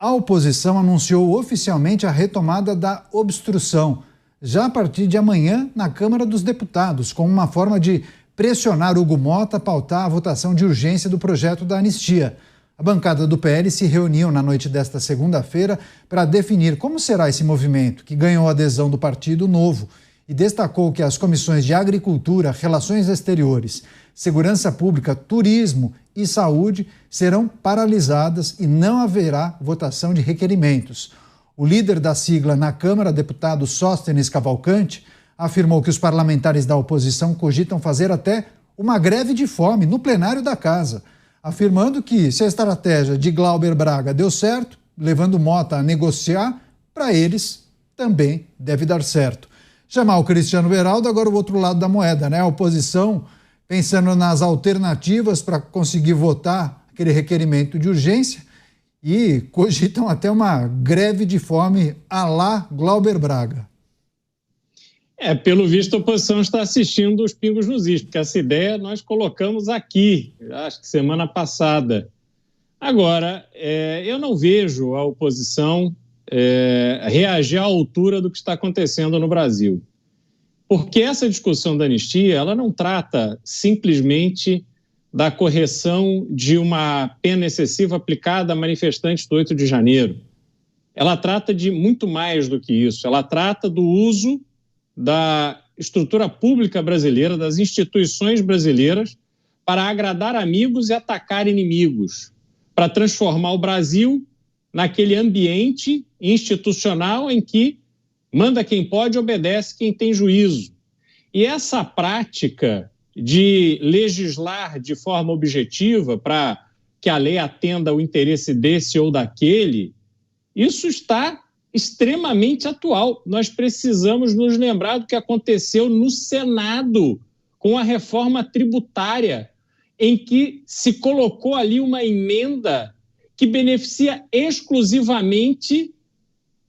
A oposição anunciou oficialmente a retomada da obstrução, já a partir de amanhã na Câmara dos Deputados, como uma forma de pressionar Hugo Motta a pautar a votação de urgência do projeto da anistia. A bancada do PL se reuniu na noite desta segunda-feira para definir como será esse movimento, que ganhou a adesão do Partido Novo, e destacou que as comissões de Agricultura, Relações Exteriores, Segurança Pública, Turismo e Saúde serão paralisadas e não haverá votação de requerimentos. O líder da sigla na Câmara, deputado Sóstenes Cavalcante, afirmou que os parlamentares da oposição cogitam fazer até uma greve de fome no plenário da casa, afirmando que se a estratégia de Glauber Braga deu certo, levando Motta a negociar, para eles também deve dar certo. Chamar o Cristiano Beraldo, agora o outro lado da moeda, né? A oposição pensando nas alternativas para conseguir votar aquele requerimento de urgência e cogitam até uma greve de fome à la Glauber Braga. Pelo visto a oposição está assistindo os pingos nos is, porque essa ideia nós colocamos aqui, acho que semana passada. Agora, eu não vejo a oposição reagir à altura do que está acontecendo no Brasil. Porque essa discussão da anistia, ela não trata simplesmente da correção de uma pena excessiva aplicada a manifestantes do 8 de janeiro. Ela trata de muito mais do que isso. Ela trata do uso da estrutura pública brasileira, das instituições brasileiras, para agradar amigos e atacar inimigos, para transformar o Brasil naquele ambiente institucional em que manda quem pode, obedece quem tem juízo. E essa prática de legislar de forma objetiva para que a lei atenda ao interesse desse ou daquele, isso está extremamente atual. Nós precisamos nos lembrar do que aconteceu no Senado com a reforma tributária, em que se colocou ali uma emenda que beneficia exclusivamente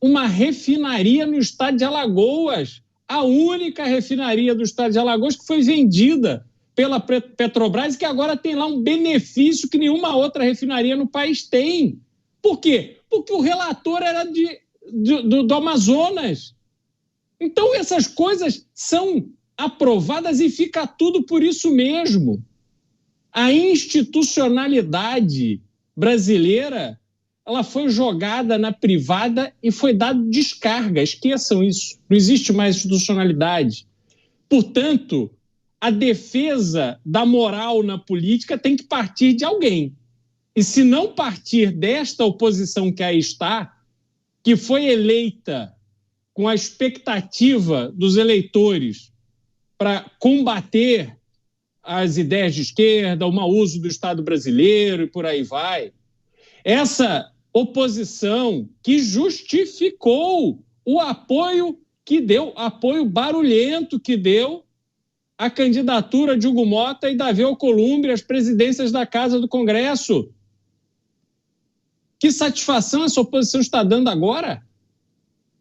uma refinaria no estado de Alagoas, a única refinaria do estado de Alagoas que foi vendida pela Petrobras e que agora tem lá um benefício que nenhuma outra refinaria no país tem. Por quê? Porque o relator era do Amazonas. Então essas coisas são aprovadas e fica tudo por isso mesmo. A institucionalidade brasileira, ela foi jogada na privada e foi dado descarga. Esqueçam isso. Não existe mais institucionalidade. Portanto, a defesa da moral na política tem que partir de alguém. E se não partir desta oposição que aí está, que foi eleita com a expectativa dos eleitores para combater as ideias de esquerda, o mau uso do Estado brasileiro e por aí vai, essa oposição que justificou o apoio que deu, apoio barulhento que deu à candidatura de Hugo Motta e Davi Alcolumbre às presidências da Casa do Congresso. Que satisfação essa oposição está dando agora?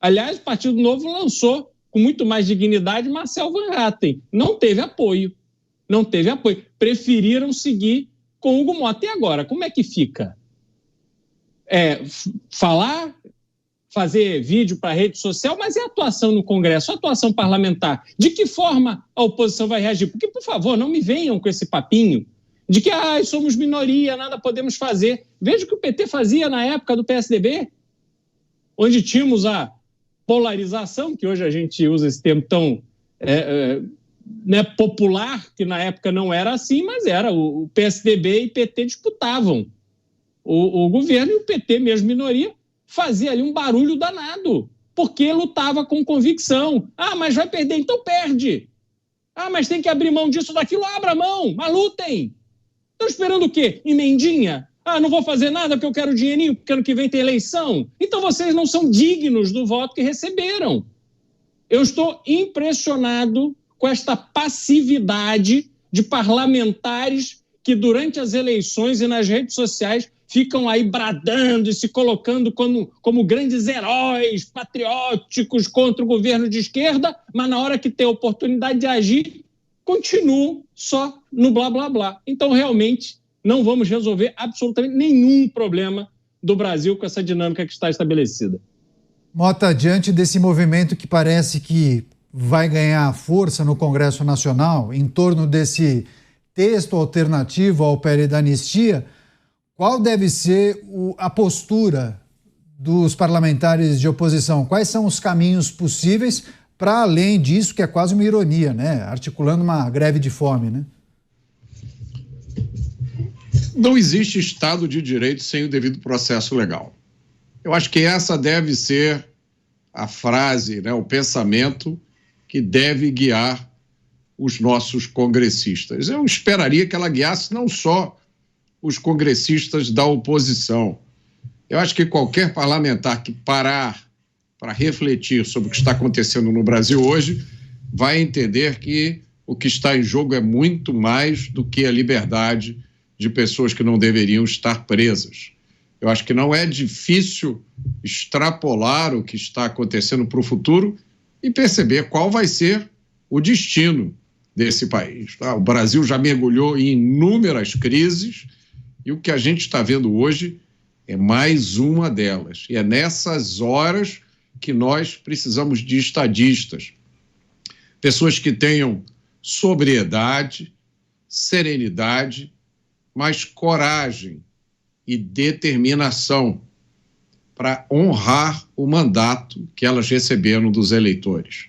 Aliás, o Partido Novo lançou, com muito mais dignidade, Marcel Van Hatten. Não teve apoio. Não teve apoio. Preferiram seguir com Hugo Motta. E agora, como é que fica? Falar, fazer vídeo para a rede social, mas e a atuação no Congresso, a atuação parlamentar? De que forma a oposição vai reagir? Porque, por favor, não me venham com esse papinho de que somos minoria, nada podemos fazer. Veja o que o PT fazia na época do PSDB, onde tínhamos a polarização, que hoje a gente usa esse termo tão popular, que na época não era assim, mas era. O PSDB e PT disputavam o governo e o PT, mesmo minoria, fazia ali um barulho danado, porque lutava com convicção. Mas vai perder, então perde. Mas tem que abrir mão disso, daquilo, abra mão, mas lutem. Estão esperando o quê? Emendinha? Não vou fazer nada porque eu quero dinheirinho, porque ano que vem tem eleição. Então vocês não são dignos do voto que receberam. Eu estou impressionado com esta passividade de parlamentares que durante as eleições e nas redes sociais ficam aí bradando e se colocando como grandes heróis patrióticos contra o governo de esquerda, mas na hora que tem a oportunidade de agir, continuam só no blá, blá, blá. Então, realmente, não vamos resolver absolutamente nenhum problema do Brasil com essa dinâmica que está estabelecida. Mota, diante desse movimento que parece que vai ganhar força no Congresso Nacional em torno desse texto alternativo ao PL da anistia, qual deve ser a postura dos parlamentares de oposição? Quais são os caminhos possíveis para além disso, que é quase uma ironia, né? Articulando uma greve de fome, né? Não existe Estado de Direito sem o devido processo legal. Eu acho que essa deve ser a frase, né, o pensamento que deve guiar os nossos congressistas. Eu esperaria que ela guiasse não só os congressistas da oposição. Eu acho que qualquer parlamentar que parar para refletir sobre o que está acontecendo no Brasil hoje vai entender que o que está em jogo é muito mais do que a liberdade de pessoas que não deveriam estar presas. Eu acho que não é difícil extrapolar o que está acontecendo para o futuro e perceber qual vai ser o destino desse país. Tá? O Brasil já mergulhou em inúmeras crises e o que a gente está vendo hoje é mais uma delas. E é nessas horas que nós precisamos de estadistas, pessoas que tenham sobriedade, serenidade, mas coragem e determinação para honrar o mandato que elas receberam dos eleitores.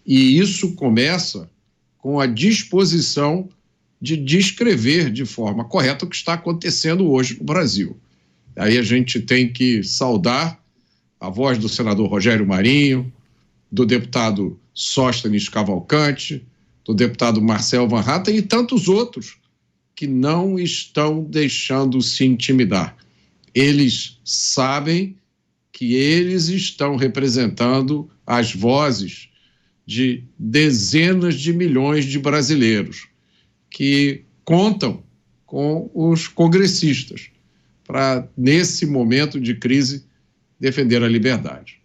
E isso começa com a disposição de descrever de forma correta o que está acontecendo hoje no Brasil. Aí a gente tem que saudar a voz do senador Rogério Marinho, do deputado Sóstenes Cavalcante, do deputado Marcel Van Hatten e tantos outros que não estão deixando se intimidar. Eles sabem que eles estão representando as vozes de dezenas de milhões de brasileiros que contam com os congressistas para, nesse momento de crise, defender a liberdade.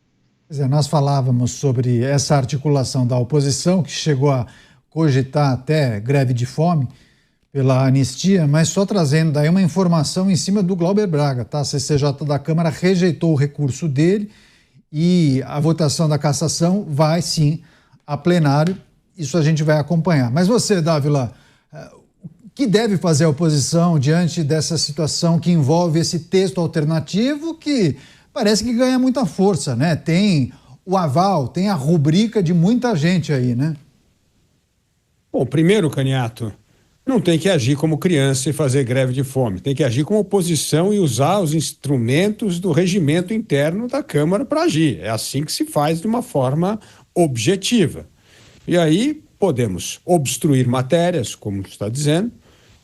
Nós falávamos sobre essa articulação da oposição, que chegou a cogitar até greve de fome pela anistia, mas só trazendo daí uma informação em cima do Glauber Braga, tá? A CCJ da Câmara rejeitou o recurso dele e a votação da cassação vai sim a plenário, isso a gente vai acompanhar. Mas você, Dávila, o que deve fazer a oposição diante dessa situação que envolve esse texto alternativo que parece que ganha muita força, né? Tem o aval, tem a rubrica de muita gente aí, né? Bom, primeiro, Caniato, não tem que agir como criança e fazer greve de fome. Tem que agir como oposição e usar os instrumentos do regimento interno da Câmara para agir. É assim que se faz de uma forma objetiva. E aí podemos obstruir matérias, como está dizendo,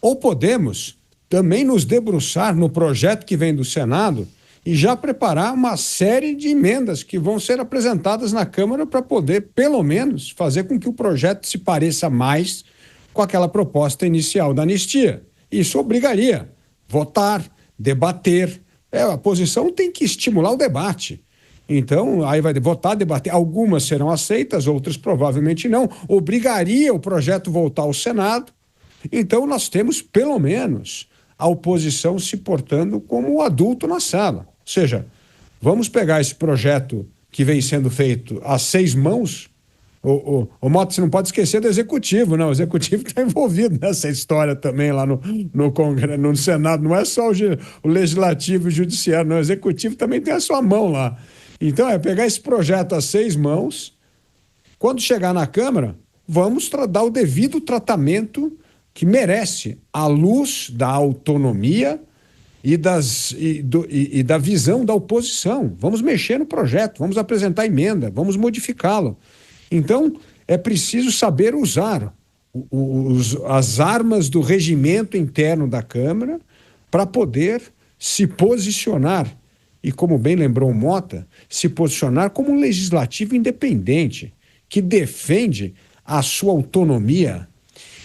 ou podemos também nos debruçar no projeto que vem do Senado e já preparar uma série de emendas que vão ser apresentadas na Câmara para poder, pelo menos, fazer com que o projeto se pareça mais com aquela proposta inicial da anistia. Isso obrigaria votar, debater. A oposição tem que estimular o debate. Então, aí vai votar, debater. Algumas serão aceitas, outras provavelmente não. Obrigaria o projeto voltar ao Senado. Então, nós temos, pelo menos, a oposição se portando como o adulto na sala. Ou seja, vamos pegar esse projeto que vem sendo feito a 6 mãos. O Mota, você não pode esquecer do Executivo, não. O Executivo está envolvido nessa história também lá no Congresso, no Senado. Não é só o Legislativo e o Judiciário, não. O Executivo também tem a sua mão lá. Então, é pegar esse projeto a 6 mãos. Quando chegar na Câmara, vamos dar o devido tratamento que merece, à luz da autonomia e da visão da oposição. Vamos mexer no projeto, vamos apresentar emenda, vamos modificá-lo. Então, é preciso saber usar as armas do regimento interno da Câmara para poder se posicionar. E, como bem lembrou o Mota, se posicionar como um legislativo independente, que defende a sua autonomia,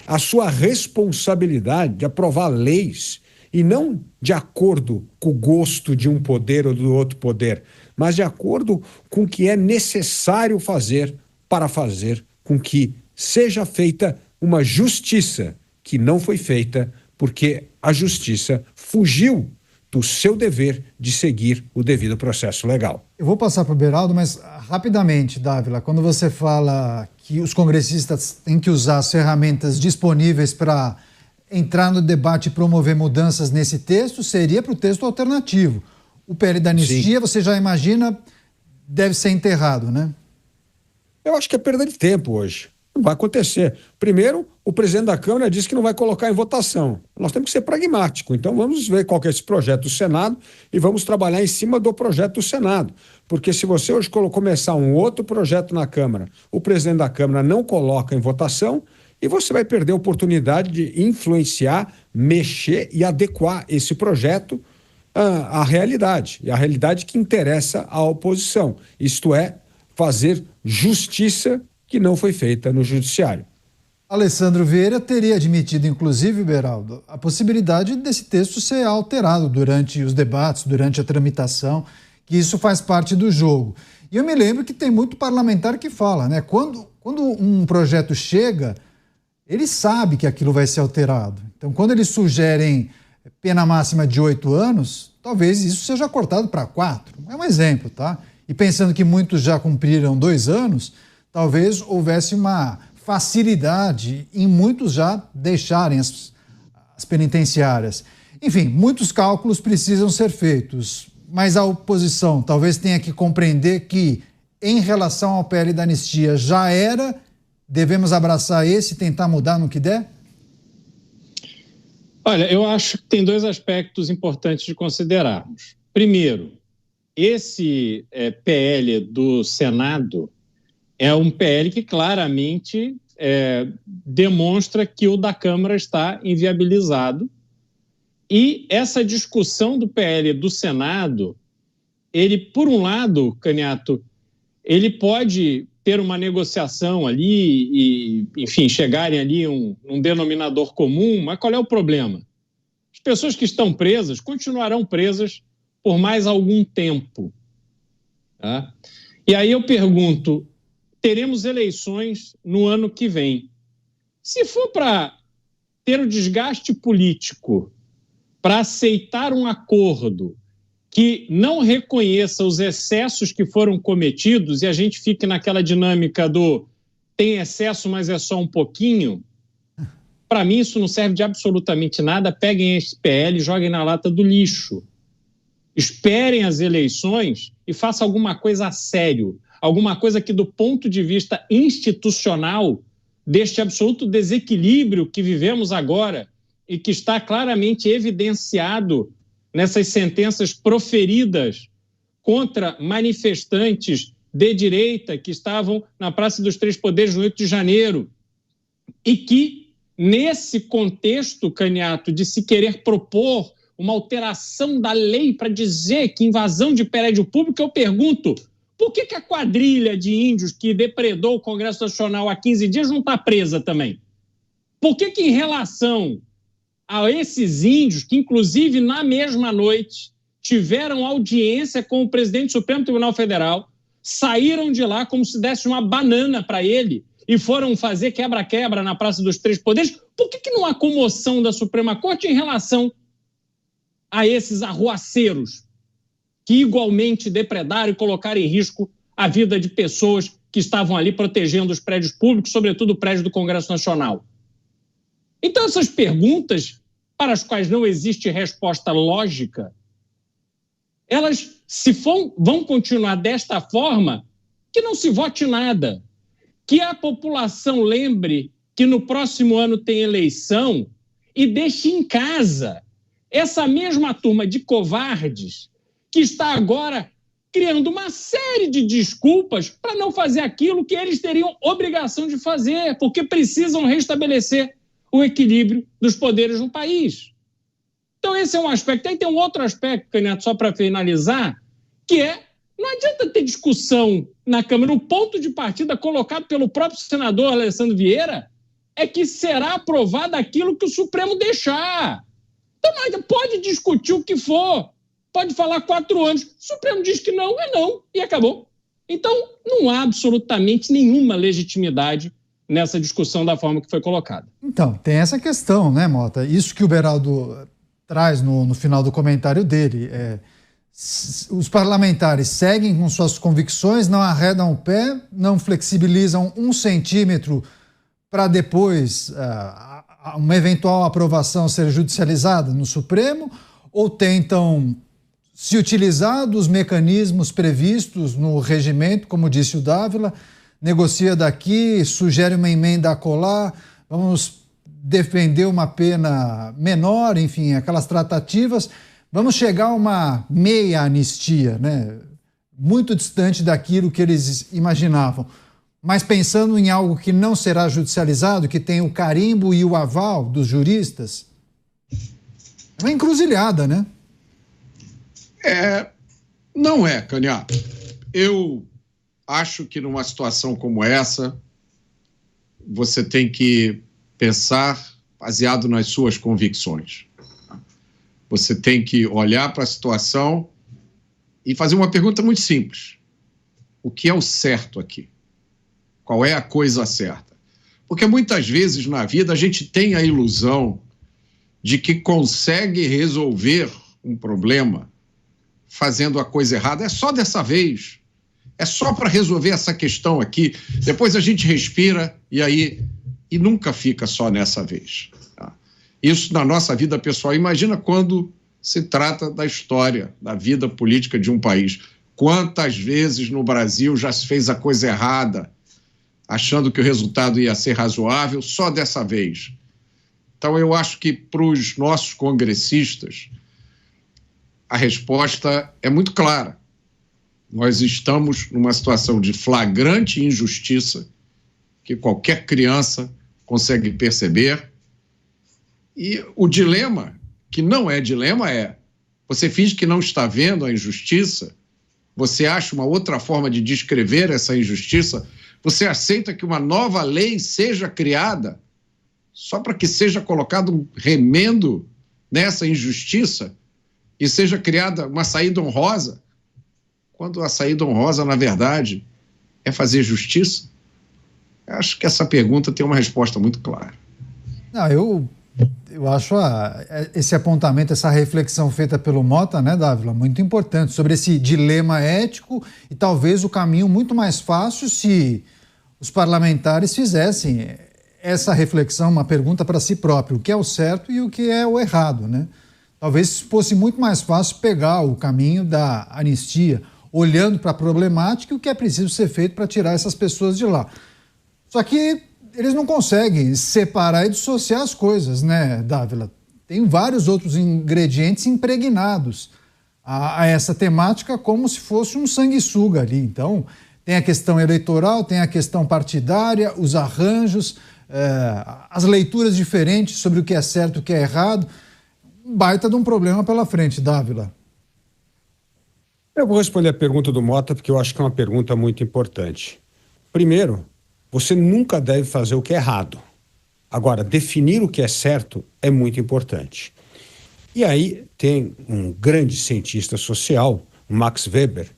a sua responsabilidade de aprovar leis, e não de acordo com o gosto de um poder ou do outro poder, mas de acordo com o que é necessário fazer para fazer com que seja feita uma justiça que não foi feita porque a justiça fugiu do seu dever de seguir o devido processo legal. Eu vou passar para o Beraldo, mas rapidamente, Dávila, quando você fala que os congressistas têm que usar as ferramentas disponíveis para entrar no debate e promover mudanças nesse texto, seria para o texto alternativo. O PL da anistia, sim, você já imagina, deve ser enterrado, né? Eu acho que é perda de tempo hoje. Não vai acontecer. Primeiro, o presidente da Câmara disse que não vai colocar em votação. Nós temos que ser pragmáticos. Então, vamos ver qual que é esse projeto do Senado e vamos trabalhar em cima do projeto do Senado. Porque se você hoje começar um outro projeto na Câmara, o presidente da Câmara não coloca em votação e você vai perder a oportunidade de influenciar, mexer e adequar esse projeto à realidade. E a realidade que interessa à oposição. Isto é, fazer justiça que não foi feita no judiciário. Alessandro Vieira teria admitido, inclusive, Beraldo, a possibilidade desse texto ser alterado durante os debates, durante a tramitação, que isso faz parte do jogo. E eu me lembro que tem muito parlamentar que fala, né? Quando um projeto chega, ele sabe que aquilo vai ser alterado. Então, quando eles sugerem pena máxima de 8 anos, talvez isso seja cortado para 4. É um exemplo, tá? E pensando que muitos já cumpriram 2 anos, talvez houvesse uma facilidade em muitos já deixarem as penitenciárias. Enfim, muitos cálculos precisam ser feitos, mas a oposição talvez tenha que compreender que, em relação ao PL da anistia, já era, devemos abraçar esse e tentar mudar no que der? Olha, eu acho que tem 2 aspectos importantes de considerarmos. Primeiro, esse PL do Senado é um PL que claramente demonstra que o da Câmara está inviabilizado. E essa discussão do PL do Senado, ele, por um lado, Caniato, ele pode ter uma negociação ali e, enfim, chegarem ali um denominador comum, mas qual é o problema? As pessoas que estão presas continuarão presas por mais algum tempo. Tá? E aí eu pergunto, teremos eleições no ano que vem. Se for para ter o desgaste político, para aceitar um acordo que não reconheça os excessos que foram cometidos e a gente fique naquela dinâmica do tem excesso, mas é só um pouquinho, para mim isso não serve de absolutamente nada. Peguem esse PL e joguem na lata do lixo. Esperem as eleições e façam alguma coisa a sério, alguma coisa que, do ponto de vista institucional, deste absoluto desequilíbrio que vivemos agora e que está claramente evidenciado nessas sentenças proferidas contra manifestantes de direita que estavam na Praça dos Três Poderes no 8 de janeiro e que, nesse contexto, Caniato, de se querer propor uma alteração da lei para dizer que invasão de prédio público, eu pergunto, por que a quadrilha de índios que depredou o Congresso Nacional há 15 dias não está presa também? Por que em relação a esses índios, que inclusive na mesma noite tiveram audiência com o presidente do Supremo Tribunal Federal, saíram de lá como se desse uma banana para ele e foram fazer quebra-quebra na Praça dos Três Poderes, por que não há comoção da Suprema Corte em relação a esses arruaceiros que igualmente depredaram e colocaram em risco a vida de pessoas que estavam ali protegendo os prédios públicos, sobretudo o prédio do Congresso Nacional? Então, essas perguntas, para as quais não existe resposta lógica, elas, se vão continuar desta forma, que não se vote nada. Que a população lembre que no próximo ano tem eleição e deixe em casa essa mesma turma de covardes que está agora criando uma série de desculpas para não fazer aquilo que eles teriam obrigação de fazer, porque precisam restabelecer o equilíbrio dos poderes no país. Então esse é um aspecto. Aí tem um outro aspecto, Caniato, só para finalizar, que é, não adianta ter discussão na Câmara. O ponto de partida colocado pelo próprio senador Alessandro Vieira é que será aprovado aquilo que o Supremo deixar. Então pode discutir o que for, pode falar 4 anos, o Supremo diz que não, é não, e acabou. Então não há absolutamente nenhuma legitimidade nessa discussão da forma que foi colocada. Então, tem essa questão, né, Mota? Isso que o Beraldo traz no final do comentário dele. Os parlamentares seguem com suas convicções, não arredam o pé, não flexibilizam 1 centímetro para depois uma eventual aprovação ser judicializada no Supremo, ou tentam se utilizar dos mecanismos previstos no regimento, como disse o Dávila, negocia daqui, sugere uma emenda acolá, vamos defender uma pena menor, enfim, aquelas tratativas, vamos chegar a uma meia anistia, né? Muito distante daquilo que eles imaginavam. Mas pensando em algo que não será judicializado, que tem o carimbo e o aval dos juristas, é uma encruzilhada, né? Não é, Canhato. Eu acho que numa situação como essa, você tem que pensar baseado nas suas convicções. Você tem que olhar para a situação e fazer uma pergunta muito simples. O que é o certo aqui? Qual é a coisa certa? Porque muitas vezes na vida a gente tem a ilusão de que consegue resolver um problema fazendo a coisa errada. É só dessa vez. É só para resolver essa questão aqui. Depois a gente respira e nunca fica só nessa vez. Tá? Isso na nossa vida pessoal. Imagina quando se trata da história, da vida política de um país. Quantas vezes no Brasil já se fez a coisa errada, achando que o resultado ia ser razoável, só dessa vez. Então eu acho que para os nossos congressistas, a resposta é muito clara. Nós estamos numa situação de flagrante injustiça, que qualquer criança consegue perceber. E o dilema, que não é dilema, você finge que não está vendo a injustiça, você acha uma outra forma de descrever essa injustiça, você aceita que uma nova lei seja criada só para que seja colocado um remendo nessa injustiça e seja criada uma saída honrosa, quando a saída honrosa, na verdade, é fazer justiça? Eu acho que essa pergunta tem uma resposta muito clara. Não, eu acho esse apontamento, essa reflexão feita pelo Mota, né, Dávila, muito importante, sobre esse dilema ético e talvez o caminho muito mais fácil se os parlamentares fizessem essa reflexão, uma pergunta para si próprio, o que é o certo e o que é o errado, né? Talvez fosse muito mais fácil pegar o caminho da anistia, olhando para a problemática e o que é preciso ser feito para tirar essas pessoas de lá. Só que eles não conseguem separar e dissociar as coisas, né, Dávila? Tem vários outros ingredientes impregnados a essa temática como se fosse um sanguessuga ali. Então, tem a questão eleitoral, tem a questão partidária, os arranjos, as leituras diferentes sobre o que é certo e o que é errado. Um baita de um problema pela frente, Dávila. Eu vou responder a pergunta do Mota porque eu acho que é uma pergunta muito importante. Primeiro, você nunca deve fazer o que é errado. Agora, definir o que é certo é muito importante. E aí tem um grande cientista social, o Max Weber,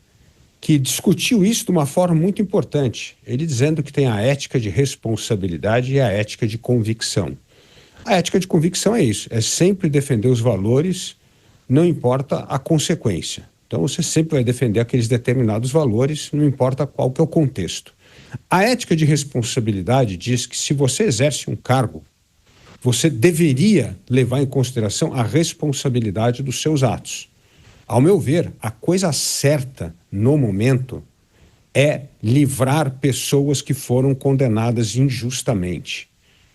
que discutiu isso de uma forma muito importante. Ele dizendo que tem a ética de responsabilidade e a ética de convicção. A ética de convicção é isso, é sempre defender os valores, não importa a consequência. Então você sempre vai defender aqueles determinados valores, não importa qual que é o contexto. A ética de responsabilidade diz que se você exerce um cargo, você deveria levar em consideração a responsabilidade dos seus atos. Ao meu ver, a coisa certa no momento é livrar pessoas que foram condenadas injustamente.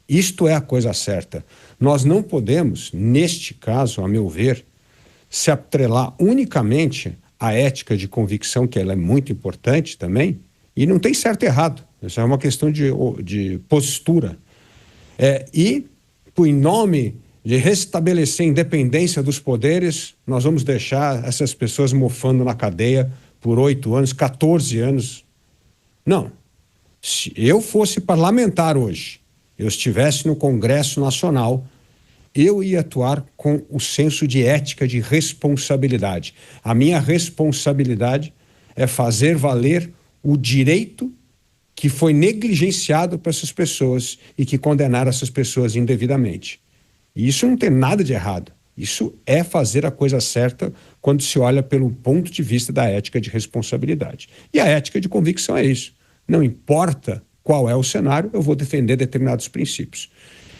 Isto é a coisa certa. Nós não podemos, neste caso, a meu ver, se atrelar unicamente à ética de convicção, que ela é muito importante também, e não tem certo e errado. Isso é uma questão de postura. E, em nome de restabelecer a independência dos poderes, nós vamos deixar essas pessoas mofando na cadeia por 8 anos, 14 anos. Não. Se eu fosse parlamentar hoje, eu estivesse no Congresso Nacional, eu ia atuar com o senso de ética, de responsabilidade. A minha responsabilidade é fazer valer o direito que foi negligenciado para essas pessoas e que condenaram essas pessoas indevidamente. E isso não tem nada de errado. Isso é fazer a coisa certa quando se olha pelo ponto de vista da ética de responsabilidade. E a ética de convicção é isso. Não importa qual é o cenário, eu vou defender determinados princípios.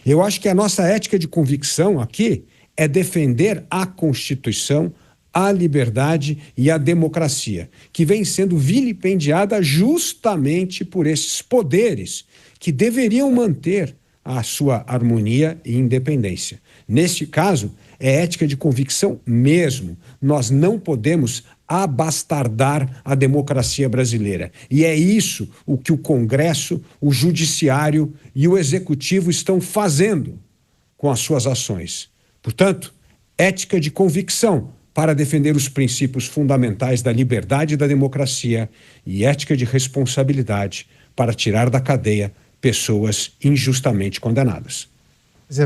Eu acho que a nossa ética de convicção aqui é defender a Constituição, a liberdade e a democracia, que vem sendo vilipendiada justamente por esses poderes que deveriam manter a sua harmonia e independência. Neste caso, é ética de convicção mesmo. Nós não podemos abastardar a democracia brasileira. E é isso o que o Congresso, o Judiciário e o Executivo estão fazendo com as suas ações. Portanto, ética de convicção para defender os princípios fundamentais da liberdade e da democracia e ética de responsabilidade para tirar da cadeia pessoas injustamente condenadas.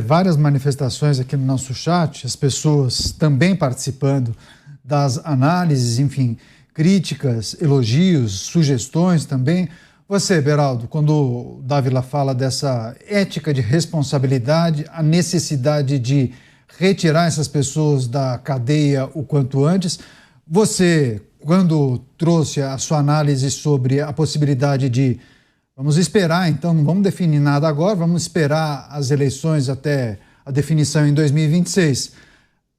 Várias manifestações aqui no nosso chat, as pessoas também participando das análises, enfim, críticas, elogios, sugestões também. Você, Beraldo, quando o Dávila fala dessa ética de responsabilidade, a necessidade de retirar essas pessoas da cadeia o quanto antes, você, quando trouxe a sua análise sobre a possibilidade de vamos esperar, então, não vamos definir nada agora, vamos esperar as eleições até a definição em 2026.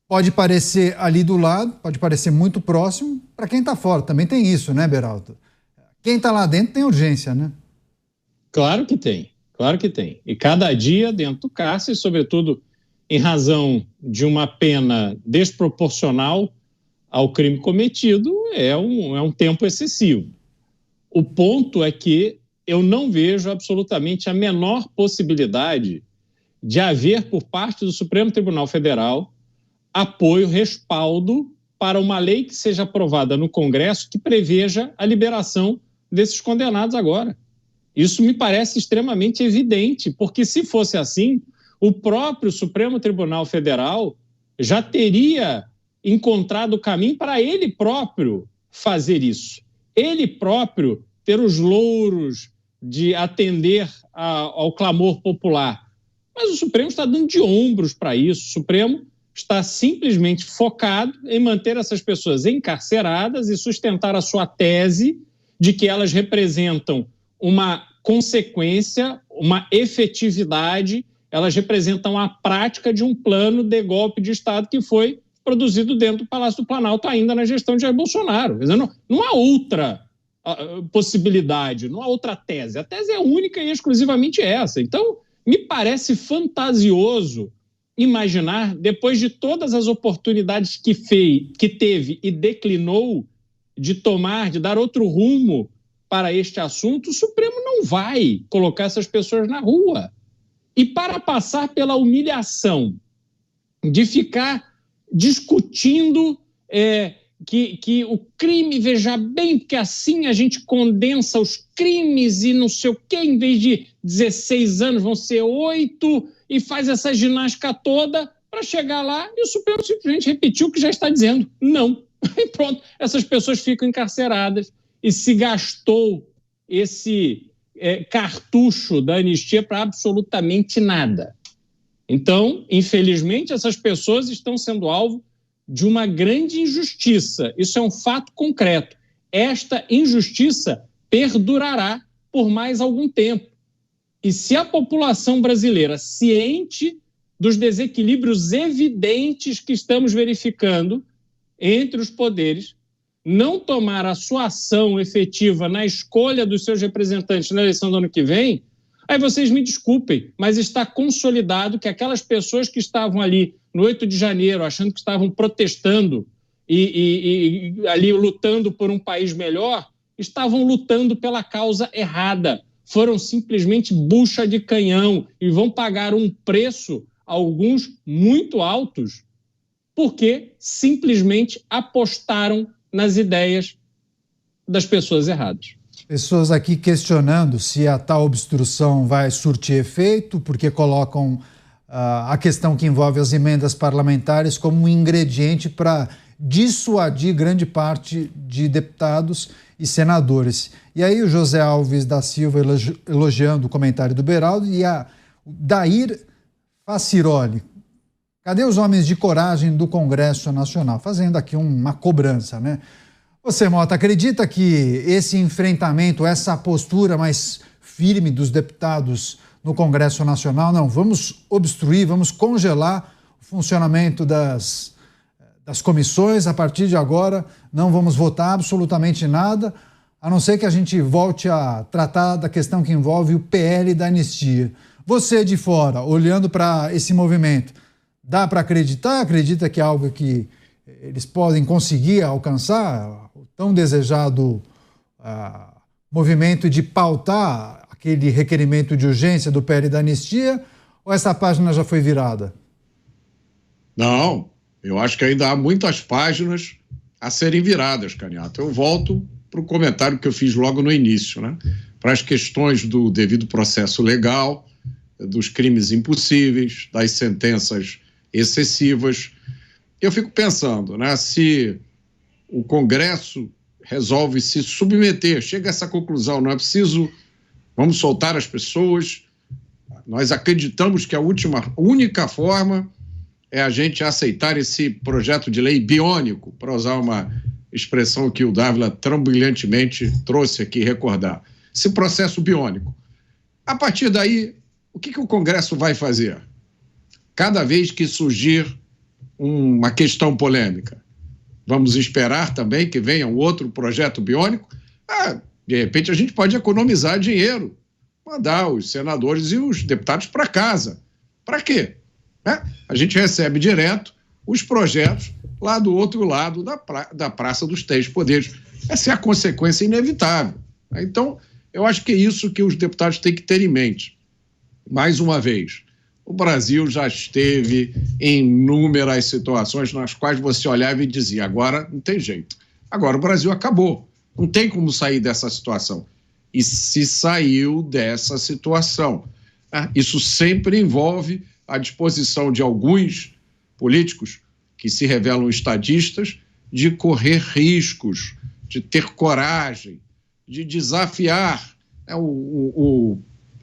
Pode parecer ali do lado, pode parecer muito próximo, para quem está fora. Também tem isso, né, Beraldo? Quem está lá dentro tem urgência, né? Claro que tem, claro que tem. E cada dia dentro do cárcere, sobretudo em razão de uma pena desproporcional ao crime cometido, é um tempo excessivo. O ponto é que eu não vejo absolutamente a menor possibilidade de haver, por parte do Supremo Tribunal Federal, apoio, respaldo para uma lei que seja aprovada no Congresso que preveja a liberação desses condenados agora. Isso me parece extremamente evidente, porque se fosse assim, o próprio Supremo Tribunal Federal já teria encontrado o caminho para ele próprio fazer isso. Ele próprio ter os louros de atender ao clamor popular. Mas o Supremo está dando de ombros para isso. O Supremo está simplesmente focado em manter essas pessoas encarceradas e sustentar a sua tese de que elas representam uma consequência, uma efetividade, elas representam a prática de um plano de golpe de Estado que foi produzido dentro do Palácio do Planalto ainda na gestão de Jair Bolsonaro. Quer dizer, não há outra possibilidade, não há outra tese. A tese é única e exclusivamente essa. Então, me parece fantasioso imaginar, depois de todas as oportunidades que teve e declinou de dar outro rumo para este assunto, o Supremo não vai colocar essas pessoas na rua. E para passar pela humilhação de ficar discutindo que o crime, veja bem, porque assim a gente condensa os crimes e não sei o quê, em vez de 16 anos vão ser 8, e faz essa ginástica toda para chegar lá e o Supremo simplesmente repetiu o que já está dizendo. Não. E pronto, essas pessoas ficam encarceradas e se gastou esse cartucho da anistia para absolutamente nada. Então, infelizmente, essas pessoas estão sendo alvo de uma grande injustiça. Isso é um fato concreto. Esta injustiça perdurará por mais algum tempo. E se a população brasileira, ciente dos desequilíbrios evidentes que estamos verificando entre os poderes, não tomar a sua ação efetiva na escolha dos seus representantes na eleição do ano que vem, aí vocês me desculpem, mas está consolidado que aquelas pessoas que estavam ali no 8 de janeiro, achando que estavam protestando e ali lutando por um país melhor, estavam lutando pela causa errada. Foram simplesmente bucha de canhão e vão pagar um preço, alguns muito altos, porque simplesmente apostaram nas ideias das pessoas erradas. Pessoas aqui questionando se a tal obstrução vai surtir efeito, porque colocam a questão que envolve as emendas parlamentares como um ingrediente para dissuadir grande parte de deputados e senadores. E aí o José Alves da Silva elogiando o comentário do Beraldo e a Dair Faciroli Cadê os homens de coragem do Congresso Nacional? Fazendo aqui uma cobrança, né? Você, Mota, acredita que esse enfrentamento, essa postura mais firme dos deputados no Congresso Nacional, não, vamos obstruir, vamos congelar o funcionamento das comissões, a partir de agora não vamos votar absolutamente nada, a não ser que a gente volte a tratar da questão que envolve o PL da anistia. Você de fora, olhando para esse movimento, dá para acreditar? Acredita que é algo que eles podem conseguir alcançar? O tão desejado movimento de pautar aquele requerimento de urgência do PL da anistia? Ou essa página já foi virada? Não, eu acho que ainda há muitas páginas a serem viradas, Canhato. Eu volto para o comentário que eu fiz logo no início, né? Para as questões do devido processo legal, dos crimes impossíveis, das sentenças excessivas. Eu fico pensando, né, se o Congresso resolve se submeter, chega a essa conclusão, não é preciso, vamos soltar as pessoas, nós acreditamos que a única forma é a gente aceitar esse projeto de lei biônico, para usar uma expressão que o Dávila trambolhantemente trouxe aqui recordar. Esse processo biônico. A partir daí, o que o Congresso vai fazer? Cada vez que surgir uma questão polêmica, vamos esperar também que venha um outro projeto biônico? De repente a gente pode economizar dinheiro, mandar os senadores e os deputados para casa. Para quê? A gente recebe direto os projetos lá do outro lado da Praça dos Três Poderes. Essa é a consequência inevitável. Então, eu acho que é isso que os deputados têm que ter em mente. Mais uma vez, o Brasil já esteve em inúmeras situações nas quais você olhava e dizia, agora não tem jeito. Agora o Brasil acabou. Não tem como sair dessa situação. E se saiu dessa situação. Isso sempre envolve a disposição de alguns políticos que se revelam estadistas de correr riscos, de ter coragem, de desafiar,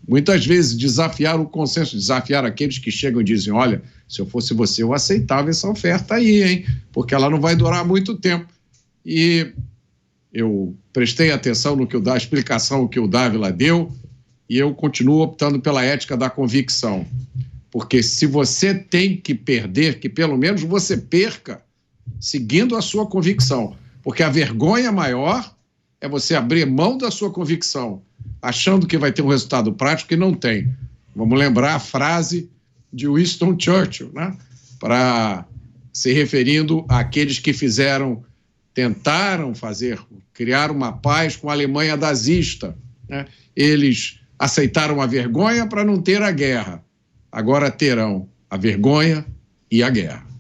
muitas vezes desafiar o consenso, desafiar aqueles que chegam e dizem, olha, se eu fosse você, eu aceitava essa oferta aí, hein? Porque ela não vai durar muito tempo. E eu prestei atenção na explicação que o Dávila deu e eu continuo optando pela ética da convicção. Porque se você tem que perder, que pelo menos você perca seguindo a sua convicção. Porque a vergonha maior é você abrir mão da sua convicção, achando que vai ter um resultado prático e não tem. Vamos lembrar a frase de Winston Churchill, né? Para se referindo àqueles que tentaram criar uma paz com a Alemanha nazista, né? Eles aceitaram a vergonha para não ter a guerra. Agora terão a vergonha e a guerra.